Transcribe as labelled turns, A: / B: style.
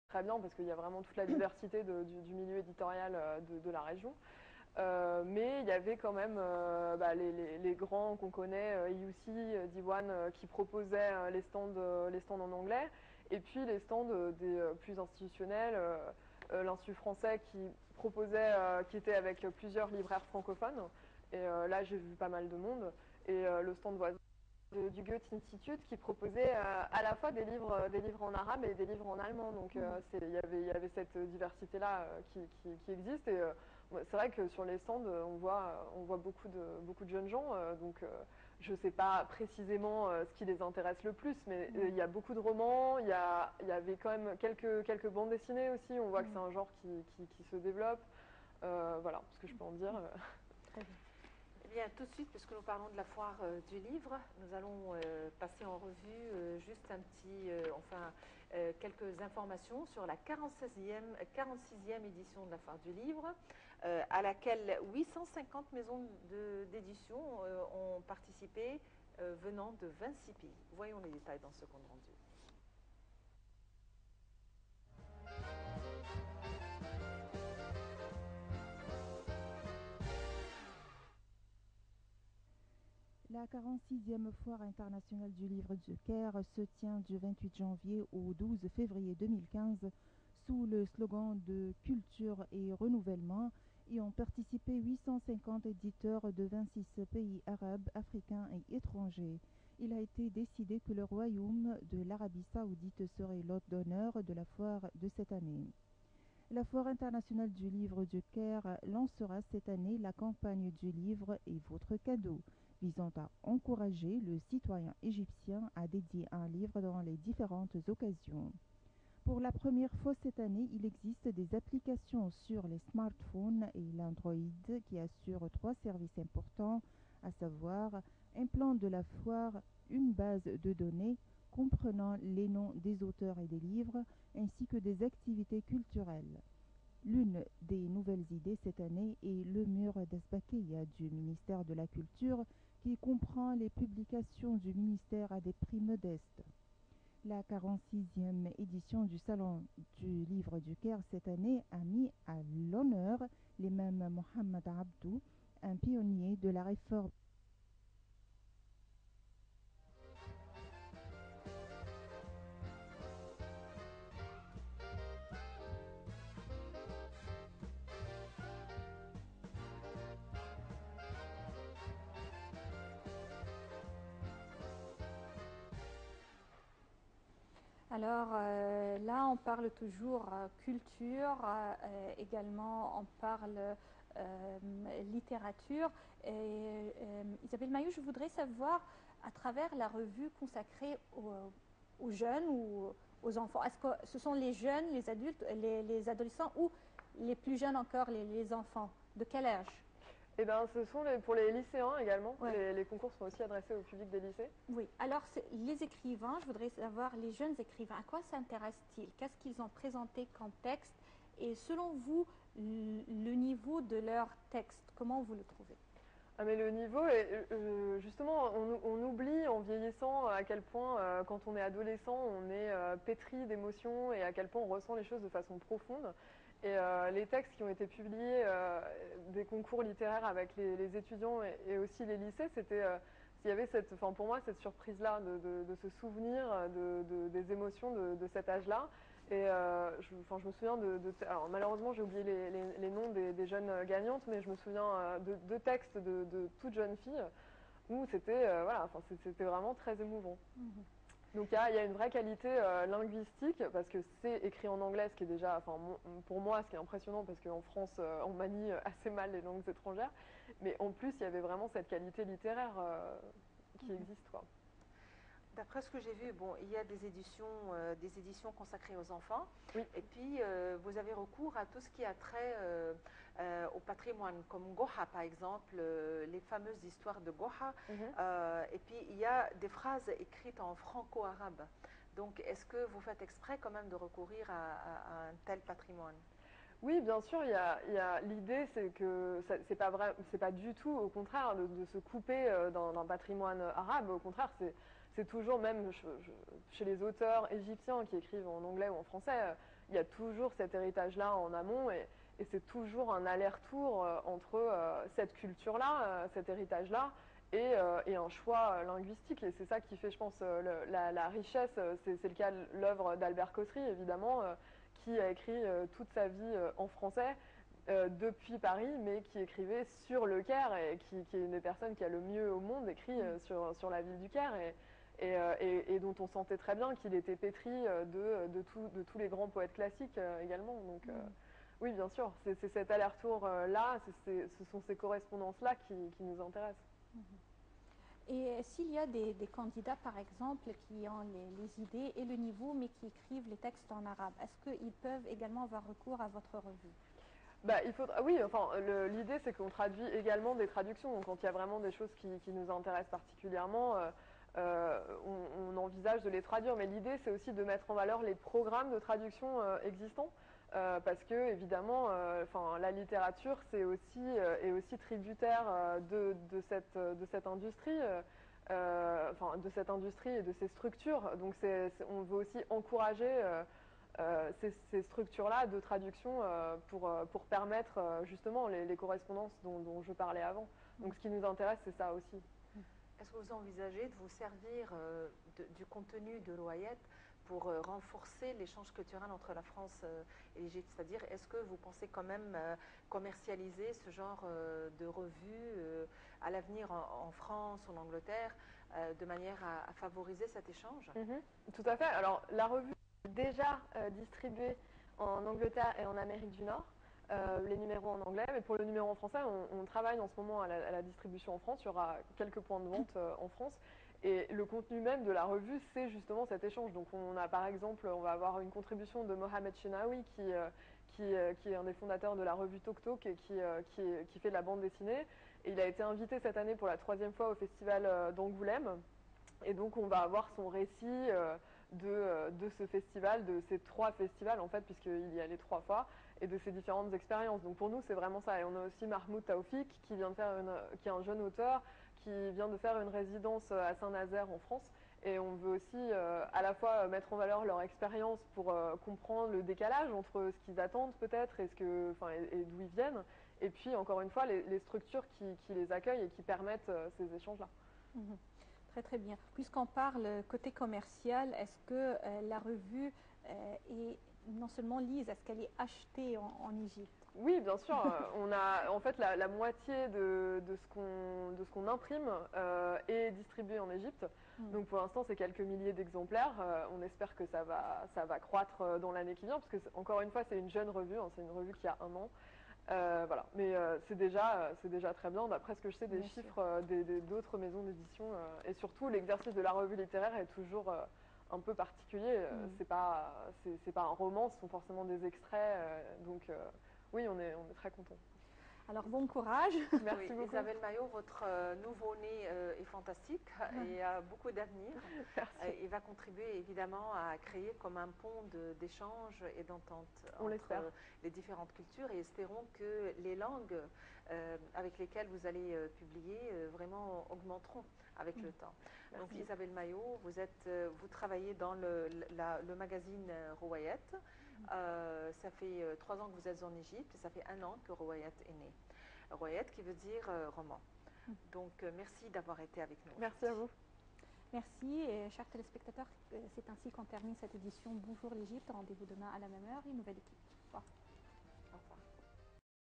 A: très bien parce qu'il y a vraiment toute la diversité du milieu éditorial de la région. Mais il y avait quand même les grands qu'on connaît, IUC, Diwan, qui proposaient les stands en anglais, et puis les stands des plus institutionnels, l'Institut français qui proposait, qui était avec plusieurs libraires francophones, et là j'ai vu pas mal de monde, et le stand voisin du Goethe Institute qui proposait à la fois des livres en arabe et des livres en allemand. Donc il y avait cette diversité-là qui existe. Et c'est vrai que sur les stands, on voit beaucoup de jeunes gens. Je ne sais pas précisément ce qui les intéresse le plus, mais il y a beaucoup de romans. Il y avait quand même quelques bandes dessinées aussi. On voit que c'est un genre qui se développe. Voilà ce que je peux en dire.
B: Très bien. Eh bien, tout de suite, puisque nous parlons de la foire du livre, nous allons passer en revue juste quelques informations sur la 46e édition de la foire du livre, à laquelle 850 maisons d'édition ont participé, venant de 26 pays. Voyons les détails dans ce compte rendu.
C: La 46e Foire internationale du livre du Caire se tient du 28 janvier au 12 février 2015 sous le slogan de culture et renouvellement y ont participé 850 éditeurs de 26 pays arabes, africains et étrangers. Il a été décidé que le royaume de l'Arabie saoudite serait l'hôte d'honneur de la foire de cette année. La Foire internationale du livre du Caire lancera cette année la campagne du livre et votre cadeau, visant à encourager le citoyen égyptien à dédier un livre dans les différentes occasions. Pour la première fois cette année, il existe des applications sur les smartphones et l'Android qui assurent 3 services importants, à savoir un plan de la foire, une base de données comprenant les noms des auteurs et des livres, ainsi que des activités culturelles. L'une des nouvelles idées cette année est le mur d'Asbakeya du ministère de la Culture qui comprend les publications du ministère à des prix modestes. La 46e édition du Salon du Livre du Caire cette année a mis à l'honneur l'imam Mohamed Abdou, un pionnier de la réforme.
D: Alors là, on parle toujours culture, également on parle littérature. Et, Isabelle Maillot, je voudrais savoir, à travers la revue consacrée aux jeunes ou aux enfants, est-ce que ce sont les jeunes, les adultes, les adolescents ou les plus jeunes encore, les enfants? De quel âge?
A: Eh ben, ce sont pour les lycéens également.
D: Ouais.
A: Les concours sont aussi adressés au public des lycées.
D: Oui, alors les écrivains, je voudrais savoir, les jeunes écrivains, à quoi s'intéressent-ils? Qu'est-ce qu'ils ont présenté comme texte? Et selon vous, le niveau de leur texte, comment vous le trouvez?
A: Ah, mais le niveau, justement, on oublie en vieillissant à quel point, quand on est adolescent, on est pétri d'émotions et à quel point on ressent les choses de façon profonde. Et les textes qui ont été publiés des concours littéraires avec les étudiants et aussi les lycées, il y avait pour moi cette surprise-là de se souvenir des émotions de cet âge-là. Et je me souviens alors malheureusement j'ai oublié les noms des jeunes gagnantes, mais je me souviens de 2 textes de toutes jeunes filles où c'était vraiment très émouvant. Donc il y a une vraie qualité linguistique parce que c'est écrit en anglais, ce qui est déjà, pour moi, ce qui est impressionnant parce qu'en France, on manie assez mal les langues étrangères. Mais en plus, il y avait vraiment cette qualité littéraire qui existe, quoi.
B: D'après ce que j'ai vu, bon, il y a des éditions consacrées aux enfants.
A: Oui.
B: Et puis, vous avez recours à tout ce qui a trait au patrimoine, comme Goha, par exemple, les fameuses histoires de Goha. Et puis, il y a des phrases écrites en franco-arabe. Donc, est-ce que vous faites exprès quand même de recourir à un tel patrimoine?
A: Oui, bien sûr, l'idée, c'est que c'est pas vrai, c'est pas du tout, au contraire, de se couper d'un patrimoine arabe. Au contraire, c'est toujours, même chez les auteurs égyptiens qui écrivent en anglais ou en français, il y a toujours cet héritage-là en amont et c'est toujours un aller-retour entre cette culture-là, cet héritage-là, et un choix linguistique. Et c'est ça qui fait, je pense, la richesse. C'est le cas de l'œuvre d'Albert Cossery, évidemment, qui a écrit toute sa vie en français depuis Paris, mais qui écrivait sur le Caire et qui est une des personnes qui a le mieux au monde écrit sur la ville du Caire. Et dont on sentait très bien qu'il était pétri de tous les grands poètes classiques également. Donc oui, bien sûr, c'est cet aller-retour-là, ce sont ces correspondances-là qui nous intéressent.
D: Et s'il y a des candidats, par exemple, qui ont les idées et le niveau, mais qui écrivent les textes en arabe, est-ce qu'ils peuvent également avoir recours à votre revue?
A: Bah, oui, enfin, l'idée c'est qu'on traduit également des traductions. Donc quand il y a vraiment des choses qui nous intéressent particulièrement, on envisage de les traduire. Mais l'idée c'est aussi de mettre en valeur les programmes de traduction existants. Parce que évidemment, la littérature est aussi tributaire de cette industrie, de cette industrie et de ces structures. Donc on veut aussi encourager ces structures-là de traduction pour permettre justement les correspondances dont je parlais avant. Donc ce qui nous intéresse, c'est ça aussi.
B: Est-ce que vous envisagez de vous servir du contenu de l'Ouayette pour renforcer l'échange culturel entre la France et l'Égypte? C'est-à-dire, est-ce que vous pensez quand même commercialiser ce genre de revue à l'avenir en France ou en Angleterre de manière à favoriser cet échange?
A: Tout à fait. Alors, la revue est déjà distribuée en Angleterre et en Amérique du Nord. Les numéros en anglais, mais pour le numéro en français, on travaille en ce moment à la distribution en France. Il y aura quelques points de vente en France. Et le contenu même de la revue, c'est justement cet échange. Donc on a par exemple, on va avoir une contribution de Mohamed Chenaoui qui est un des fondateurs de la revue Tok Tok et qui fait de la bande dessinée. Et il a été invité cette année pour la 3e fois au festival d'Angoulême. Et donc on va avoir son récit de ce festival, de ces 3 festivals en fait, puisqu'il y allait 3 fois, et de ses différentes expériences. Donc pour nous, c'est vraiment ça. Et on a aussi Mahmoud Taoufik, qui est un jeune auteur, qui vient de faire une résidence à Saint-Nazaire en France. Et on veut aussi à la fois mettre en valeur leur expérience pour comprendre le décalage entre ce qu'ils attendent peut-être et d'où ils viennent. Et puis encore une fois, les structures qui les accueillent et qui permettent ces échanges-là.
D: Très très bien. Puisqu'on parle côté commercial, est-ce que la revue est non seulement lise, est-ce qu'elle est achetée en Égypte?
A: Oui, bien sûr. On a en fait la moitié de ce qu'on imprime est distribué en Égypte. Donc pour l'instant, c'est quelques milliers d'exemplaires. On espère que ça va croître dans l'année qui vient, parce que encore une fois, c'est une jeune revue. C'est une revue qui a 1 an. Voilà. Mais c'est déjà très bien. D'après ce que je sais des chiffres d'autres maisons d'édition, et surtout l'exercice de la revue littéraire est toujours un peu particulier. C'est pas un roman, ce sont forcément des extraits. Donc oui, on est très contents.
D: Alors bon courage.
A: Merci beaucoup.
B: Isabelle Maillot, votre nouveau-né est fantastique et a beaucoup d'avenir. Il va contribuer évidemment à créer comme un pont d'échange et d'entente entre les différentes cultures, et espérons que les langues avec lesquelles vous allez publier vraiment augmenteront avec le temps.
A: Merci.
B: Donc Isabelle Maillot, vous travaillez dans le magazine Rouayette. Ça fait 3 ans que vous êtes en Égypte et ça fait 1 an que Rouayette est né. Rouayette qui veut dire roman. Donc merci d'avoir été avec nous.
A: Merci à vous.
D: Merci, et chers téléspectateurs, c'est ainsi qu'on termine cette édition Bonjour l'Égypte. Rendez-vous demain à la même heure, une nouvelle équipe.